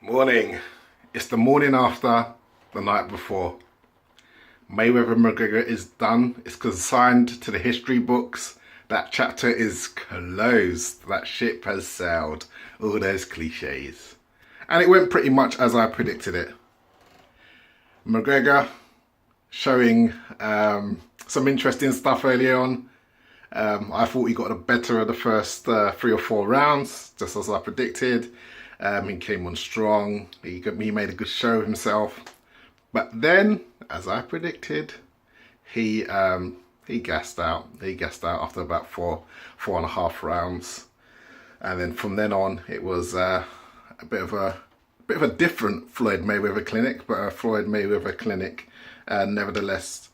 Morning. It's the morning after the night before. Mayweather McGregor is done. It's consigned to the history books. That chapter is closed. That ship has sailed. All those cliches. And it went pretty much as I predicted it. McGregor showing some interesting stuff early on. I thought he got the better of the first 3 or 4 rounds, just as I predicted. He came on strong. He made a good show of himself. But then, as I predicted, he gassed out. He gassed out after about four and a half rounds, and then from then on, it was a bit of a different Floyd Mayweather clinic, but a Floyd Mayweather clinic, nevertheless.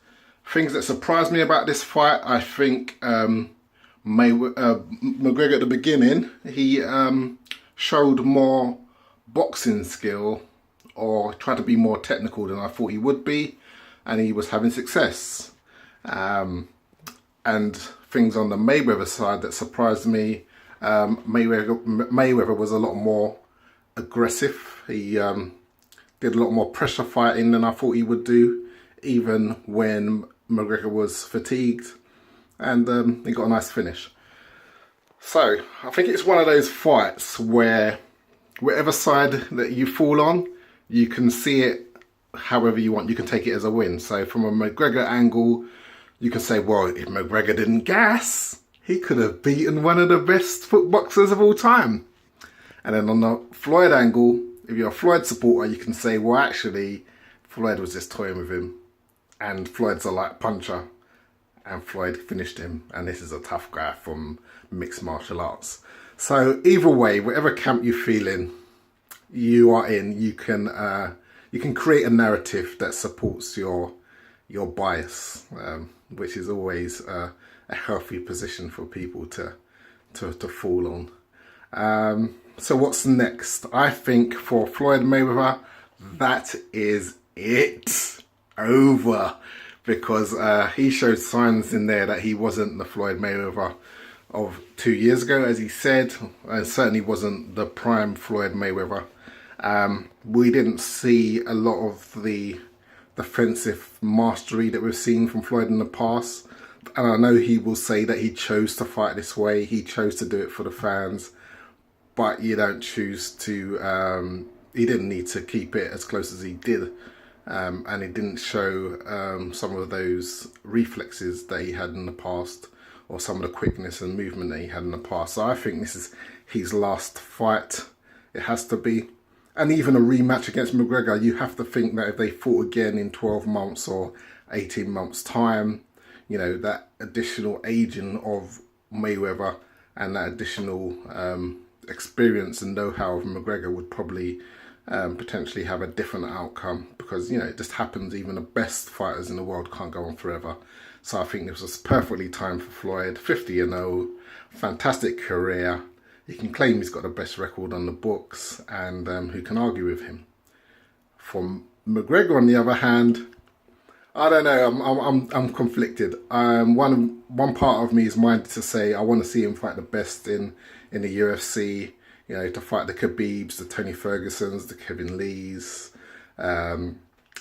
Things that surprised me about this fight, I think McGregor at the beginning, he showed more boxing skill, or tried to be more technical than I thought he would be, and he was having success. And things on the Mayweather side that surprised me, Mayweather was a lot more aggressive. He did a lot more pressure fighting than I thought he would do, even when McGregor was fatigued, and he got a nice finish. So I think it's one of those fights where whatever side that you fall on, you can see it however you want. You can take it as a win. So from a McGregor angle, you can say, well, if McGregor didn't gas, he could have beaten one of the best foot boxers of all time. And then on the Floyd angle, if you're a Floyd supporter, you can say, well, actually, Floyd was just toying with him. And Floyd's a light puncher. And Floyd finished him. And this is a tough guy from mixed martial arts. So either way, whatever camp you feel in, you are in, you can create a narrative that supports your bias, which is always a healthy position for people to fall on. So what's next? I think for Floyd Mayweather, that is it. Over. Because he showed signs in there that he wasn't the Floyd Mayweather of 2 years ago, as he said, and certainly wasn't the prime Floyd Mayweather. We didn't see a lot of the defensive mastery that we've seen from Floyd in the past. And I know he will say that he chose to fight this way. He chose to do it for the fans. But you don't choose to... he didn't need to keep it as close as he did. And he didn't show some of those reflexes that he had in the past, or some of the quickness and movement that he had in the past. So I think this is his last fight. It has to be. And even a rematch against McGregor, you have to think that if they fought again in 12 months or 18 months time, you know, that additional aging of Mayweather and that additional experience and know-how of McGregor would probably potentially have a different outcome, because, you know, it just happens. Even the best fighters in the world can't go on forever. So I think this was perfectly timed for Floyd. 50-0, fantastic career. He can claim he's got the best record on the books, and who can argue with him? From McGregor, on the other hand, I don't know. I'm conflicted. One part of me is minded to say I want to see him fight the best in the UFC. You know, to fight the Khabibs, the Tony Fergusons, the Kevin Lees, the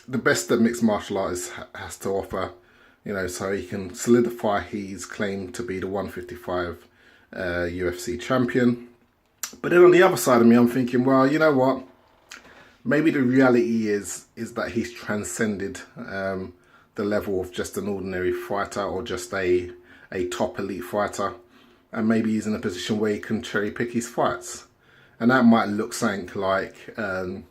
best that mixed martial arts has to offer. You know, so he can solidify his claim to be the 155 UFC champion. But then on the other side of me, I'm thinking, well, you know what? Maybe the reality is that he's transcended the level of just an ordinary fighter, or just a top elite fighter. And maybe he's in a position where he can cherry pick his fights. And that might look something like the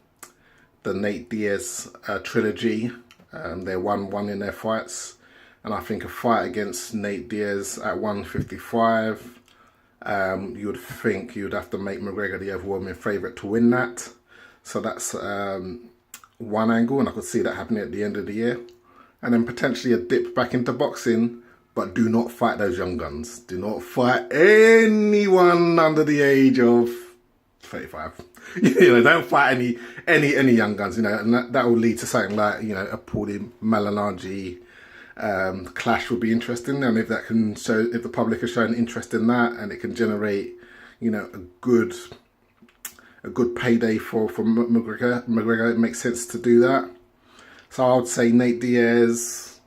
Nate Diaz trilogy. They won one in their fights. And I think a fight against Nate Diaz at 155, you would think you'd have to make McGregor the overwhelming favourite to win that. So that's one angle, and I could see that happening at the end of the year. And then potentially a dip back into boxing, but do not fight those young guns. Do not fight anyone under the age of 35. You know, don't fight any young guns. You know, and that will lead to something like, you know, a Paulie Malignaggi clash would be interesting. And if that can show, if the public has shown interest in that, and it can generate, you know, a good a good payday for McGregor. McGregor, it makes sense to do that. So I would say Nate Diaz,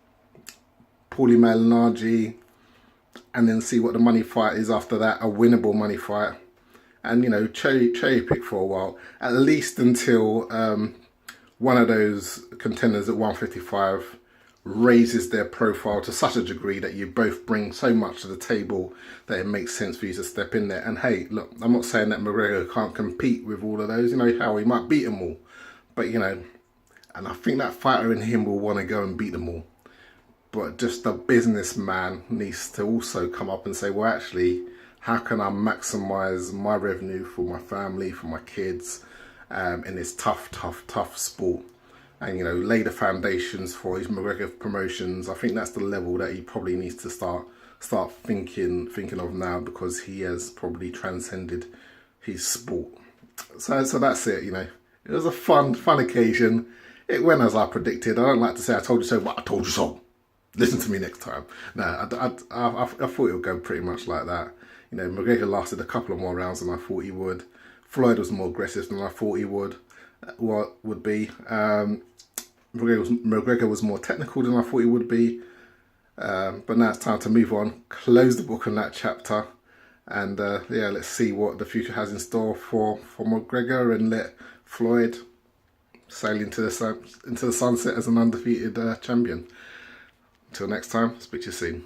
Paulie Malignaggi, and then see what the money fight is after that, a winnable money fight. And, you know, cherry pick for a while, at least until one of those contenders at 155 raises their profile to such a degree that you both bring so much to the table that it makes sense for you to step in there. And hey, look, I'm not saying that McGregor can't compete with all of those, you know, how he might beat them all. But, you know, and I think that fighter in him will want to go and beat them all. But just a businessman needs to also come up and say, well, actually, how can I maximize my revenue for my family, for my kids, in this tough sport? And, you know, lay the foundations for his McGregor promotions. I think that's the level that he probably needs to start thinking of now, because he has probably transcended his sport. So that's it, you know. It was a fun occasion. It went as I predicted. I don't like to say I told you so, but I told you so. Listen to me next time. No, I thought it would go pretty much like that. You know, McGregor lasted a couple of more rounds than I thought he would. Floyd was more aggressive than I thought he would be. McGregor was more technical than I thought he would be. But now it's time to move on, close the book on that chapter, and yeah, let's see what the future has in store for McGregor, and let Floyd sail into the sunset as an undefeated champion. Until next time, speak to you soon.